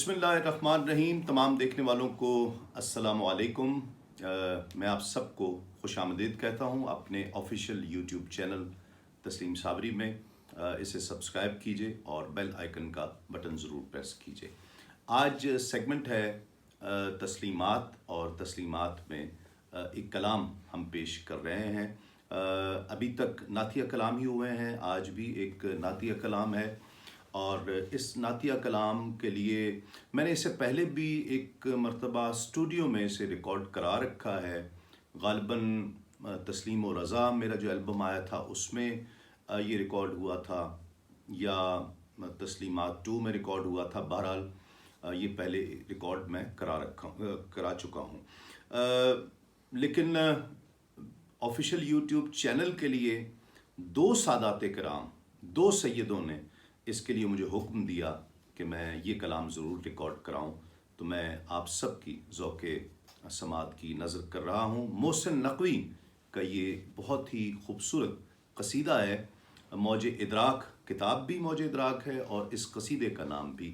बिस्मिल्लाहिर्रहमानिर्रहीम। तमाम देखने वालों को अस्सलाम वालेकुम। मैं आप सबको खुश आमदीद कहता हूँ अपने ऑफिशियल यूट्यूब चैनल तस्लीम साबरी में। इसे सब्सक्राइब कीजिए और बेल आइकन का बटन ज़रूर प्रेस कीजिए। आज सेगमेंट है तस्लीमात, और तस्लीमात में एक कलाम हम पेश कर रहे हैं। अभी तक नातिया कलाम ही हुए हैं, आज भी एक नातिया कलाम है। और इस नातिया कलाम के लिए मैंने इससे पहले भी एक मरतबा स्टूडियो में इसे रिकॉर्ड करा रखा है। ग़ालिबन तस्लीम और रज़ा मेरा जो एल्बम आया था उसमें ये रिकॉर्ड हुआ था, या तस्लीमात 2 में रिकॉर्ड हुआ था। बहरहाल ये पहले रिकॉर्ड मैं करा चुका हूँ। लेकिन ऑफिशियल यूट्यूब चैनल के लिए 2 सादात कराम, 2 सैयदों ने इसके लिए मुझे हुक्म दिया कि मैं ये कलाम ज़रूर रिकॉर्ड कराऊं। तो मैं आप सब की ज़ौक़े समात की नज़र कर रहा हूँ। मोहसिन नक़वी का ये बहुत ही खूबसूरत क़सीदा है। मौज इदराक, किताब भी मौज इदराक है और इस क़सीदे का नाम भी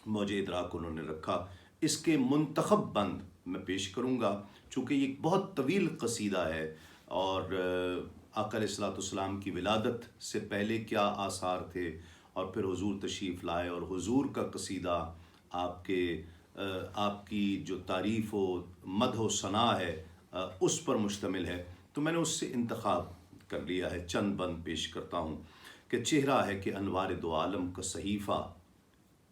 मौज इदराक उन्होंने रखा। इसके मुंतखब बंद मैं पेश करूँगा, चूँकि ये एक बहुत तवील क़सीदा है। और आका अलैहिस्सलाम की विलादत से पहले क्या आसार थे, और फिर हुजूर तशरीफ़ लाए और हुजूर का क़सीदा आपकी जो तारीफ़ व मदह व सना है उस पर मुश्तमिल है। तो मैंने उससे इंतखाब कर लिया है। चंद बंद पेश करता हूँ कि चेहरा है कि अनवार दो आलम का सहीफ़ा,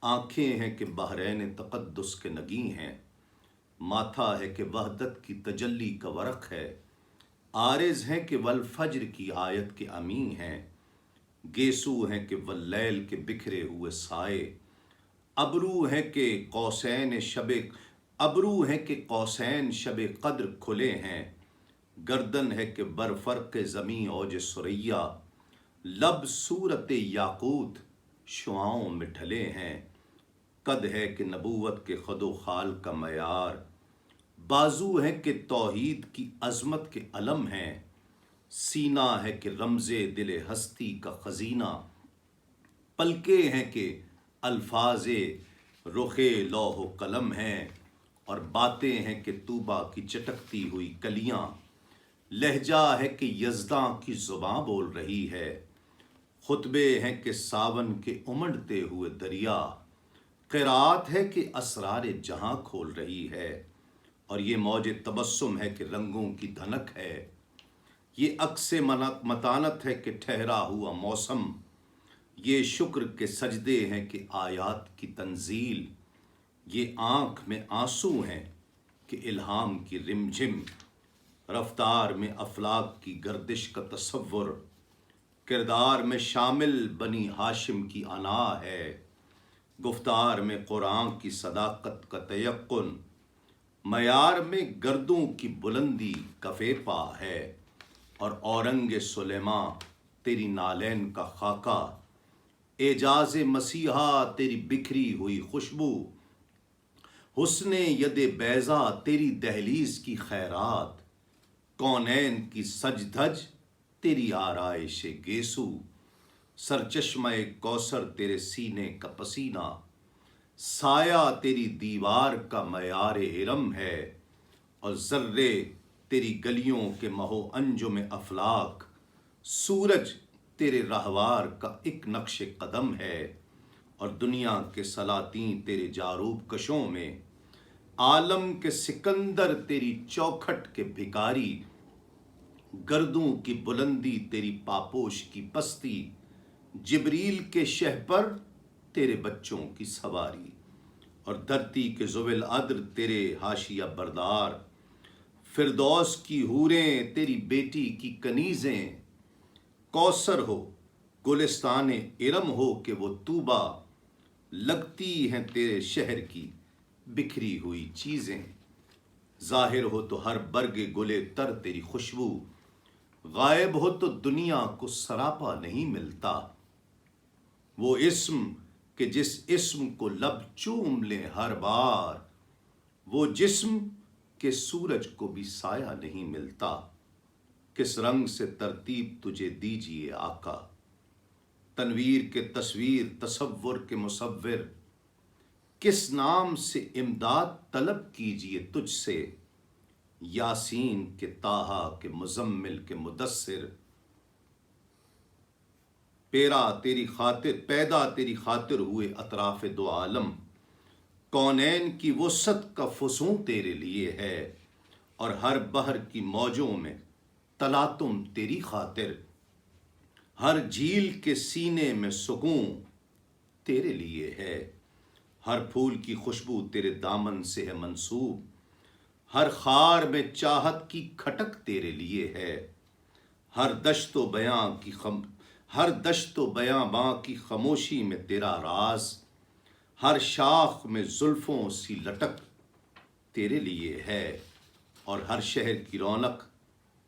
आँखें हैं कि बहरैन तक़द्दुस के नगी हैं, माथा है कि वहदत की तजल्ली का वरक़ है, आरिज़ हैं कि वल फज्र की आयत के अमी हैं, गेसू हैं कि वल्लैल के बिखरे हुए साए, अबरू हैं कि कौसैन शबे कद्र खुले हैं, गर्दन है कि बरफ़र्क़ ज़मीं औज सुरैया, लब सूरत याकूत शुआओं में ढले हैं, कद है कि नबूवत के ख़दो ख़ाल का मयार, बाजू है कि तौहीद की अज़मत के अलम हैं, सीना है कि रमज़े दिले हस्ती का ख़ज़ीना, पलके हैं कि अल्फाज़े रुखे लौह कलम हैं, और बातें हैं कि तूबा की चटकती हुई कलियाँ, लहजा है कि यज़दां की ज़ुबां बोल रही है, खुतबे हैं कि सावन के उमड़ते हुए दरिया, क़िरात है कि असरार जहां खोल रही है, और ये मौज तबस्सुम है कि रंगों की धनक है, ये अक्से मतानत है कि ठहरा हुआ मौसम, ये शुक्र के सजदे हैं कि आयात की तंजील, ये आँख में आंसू हैं कि इल्हाम की रिमझिम, रफ्तार में अफलाक की गर्दिश का तसव्वुर, किरदार में शामिल बनी हाशिम की अना है, गुफ्तार में कुरान की सदाकत का तयक्कुन, मयार में गर्दों की बुलंदी का फेपा है, और औरंग सुलेमा तेरी नालैन का खाका, एजाज मसीहा तेरी बिखरी हुई खुशबू, हुस्ने यदे बैज़ा तेरी दहलीज की खैरात, कौनैन की सजधज तेरी आराइश गेसू, सरचश्मे कौसर तेरे सीने का पसीना, साया तेरी दीवार का मयार इरम है, और ज़र्रे तेरी गलियों के महो अंजुम अफलाक, सूरज तेरे रहवार का एक नक्श कदम है, और दुनिया के सलातीं तेरे जारूब कशों में, आलम के सिकंदर तेरी चौखट के भिकारी, गर्दों की बुलंदी तेरी पापोश की पस्ती, जिब्रील के शहपर तेरे बच्चों की सवारी, और धरती के ज़ुविल अद्र तेरे हाशिया बरदार, फिरदौस की हूरें तेरी बेटी की कनीज़ें, कौसर हो गुलिस्तान इरम हो कि वो तूबा, लगती हैं तेरे शहर की बिखरी हुई चीज़ें, ज़ाहिर हो तो हर बर्ग गुले तर तेरी खुशबू, गायब हो तो दुनिया को सरापा नहीं मिलता, वो इस्म कि जिस इस्म को लब चूम ले हर बार, वो जिस्म के सूरज को भी साया नहीं मिलता, किस रंग से तरतीब तुझे दीजिए आका, तनवीर के तस्वीर तसव्वुर के मुसव्विर, کس نام سے امداد طلب کیجئے تجھ سے، یاسین کے طٰہٰ کے مزمل کے مدثر، پیدا تیری خاطر ہوئے اطراف دو عالم، کونین کی وسعت کا فسوں تیرے لیے ہے، اور ہر بحر کی موجوں میں تلاطم تیری خاطر، ہر جھیل کے سینے میں سکون تیرے لیے ہے، ہر پھول کی خوشبو تیرے دامن سے ہے منسوب، ہر خار میں چاہت کی کھٹک تیرے لیے ہے، ہر دشت و بیاں باں کی خاموشی میں تیرا راز، ہر شاخ میں زلفوں سی لٹک تیرے لیے ہے، اور ہر شہر کی رونق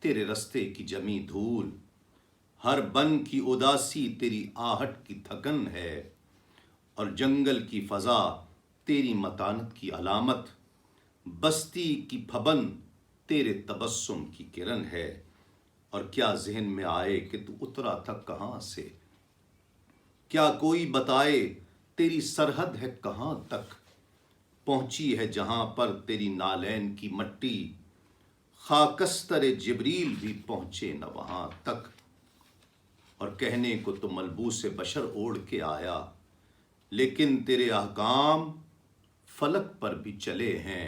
تیرے رستے کی جمی دھول، ہر بن کی اداسی تیری آہٹ کی تھکن ہے، اور جنگل کی فضا تیری متانت کی علامت، بستی کی پھبن تیرے تبسم کی کرن ہے، اور کیا ذہن میں آئے کہ تو اترا تھا کہاں سے، کیا کوئی بتائے تیری سرحد ہے کہاں تک، پہنچی ہے جہاں پر تیری نالین کی مٹی، خاکستر جبریل بھی پہنچے نہ وہاں تک، اور کہنے کو تو ملبوس بشر اوڑھ کے آیا، لیکن تیرے احکام فلک پر بھی چلے ہیں،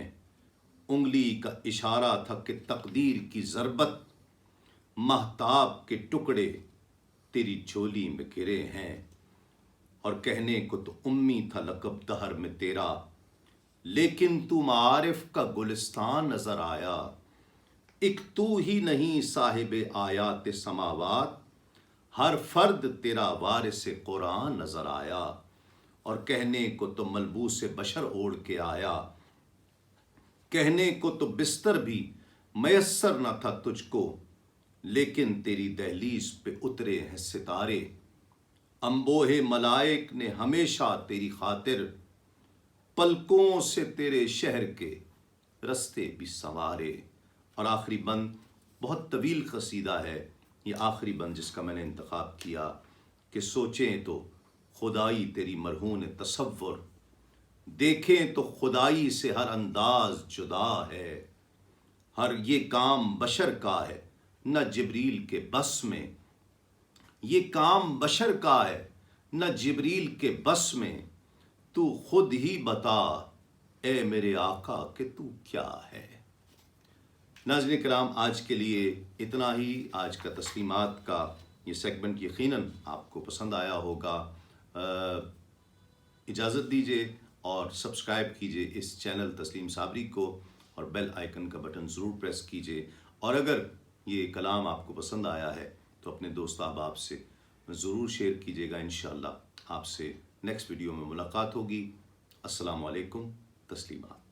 انگلی کا اشارہ تھا کہ تقدیر کی ضربت، مہتاب کے ٹکڑے تیری جھولی میں گرے ہیں، اور کہنے کو تو امی تھا لقب دہر میں تیرا، لیکن تو معارف کا گلستان نظر آیا، ایک تو ہی نہیں صاحب آیات سماوات، ہر فرد تیرا وارث قرآن نظر آیا، اور کہنے کو تو ملبوس بشر اوڑھ کے آیا، کہنے کو تو بستر بھی میسر نہ تھا تجھ کو، لیکن تیری دہلیز پہ اترے ہیں ستارے، انبوہ ملائک نے ہمیشہ تیری خاطر، پلکوں سے تیرے شہر کے رستے بھی سنوارے۔ اور آخری بند بہت طویل قصیدہ ہے، یہ آخری بند جس کا میں نے انتخاب کیا کہ سوچیں تو خدائی تیری مرہون تصور، دیکھیں تو خدائی سے ہر انداز جدا ہے، ہر یہ کام بشر کا ہے نہ جبریل کے بس میں، یہ کام بشر کا ہے نہ جبریل کے بس میں، تو خود ہی بتا اے میرے آقا کہ تو کیا ہے۔ ناظرین کرام، آج کے لیے اتنا ہی۔ آج کا تسلیمات کا یہ سیگمنٹ یقیناً آپ کو پسند آیا ہوگا۔ اجازت دیجیے اور سبسکرائب کیجیے اس چینل تسلیم صابری کو، اور بیل آئیکن کا بٹن ضرور پریس کیجیے، اور اگر یہ کلام آپ کو پسند آیا ہے تو اپنے دوست احباب سے ضرور شیئر کیجیے گا۔ انشاءاللہ آپ سے نیکسٹ ویڈیو میں ملاقات ہوگی۔ السلام علیکم، تسلیمات۔